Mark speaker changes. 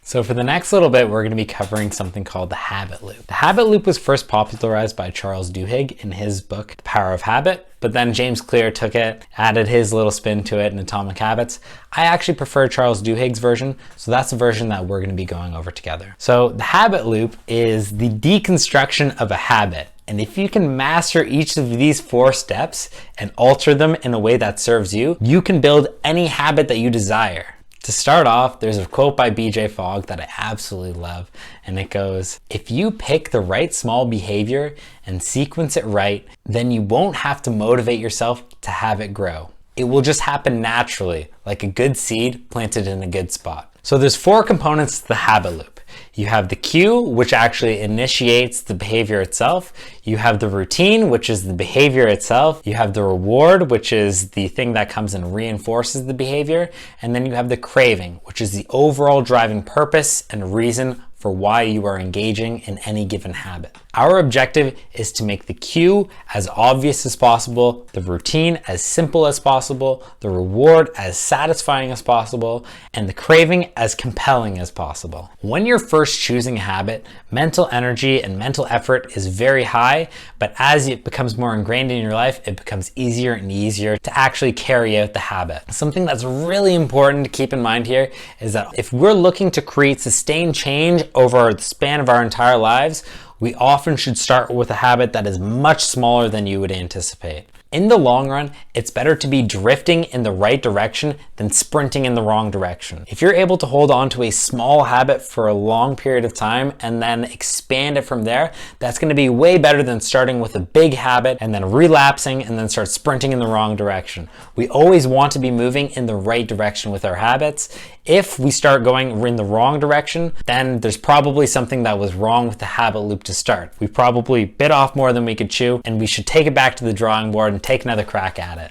Speaker 1: So for the next little bit, we're going to be covering something called the habit loop. The habit loop was first popularized by Charles Duhigg in his book, The Power of Habit, but then James Clear took it, added his little spin to it in Atomic Habits. I actually prefer Charles Duhigg's version, so that's the version that we're going to be going over together. So the habit loop is the deconstruction of a habit. And if you can master each of these 4 steps and alter them in a way that serves you, you can build any habit that you desire. To start off, there's a quote by BJ Fogg that I absolutely love, and it goes, "If you pick the right small behavior and sequence it right, then you won't have to motivate yourself to have it grow. It will just happen naturally, like a good seed planted in a good spot." So there's 4 components to the habit loop. You have the cue, which actually initiates the behavior itself. You have the routine, which is the behavior itself. You have the reward, which is the thing that comes and reinforces the behavior. And then you have the craving, which is the overall driving purpose and reason for why you are engaging in any given habit. Our objective is to make the cue as obvious as possible, the routine as simple as possible, the reward as satisfying as possible, and the craving as compelling as possible. When you're first choosing a habit, mental energy and mental effort is very high, but as it becomes more ingrained in your life, it becomes easier and easier to actually carry out the habit. Something that's really important to keep in mind here is that if we're looking to create sustained change over the span of our entire lives, we often should start with a habit that is much smaller than you would anticipate. In the long run, it's better to be drifting in the right direction than sprinting in the wrong direction. If you're able to hold on to a small habit for a long period of time and then expand it from there, that's going to be way better than starting with a big habit and then relapsing and then start sprinting in the wrong direction. We always want to be moving in the right direction with our habits. If we start going in the wrong direction, then there's probably something that was wrong with the habit loop to start. We probably bit off more than we could chew, and we should take it back to the drawing board and take another crack at it.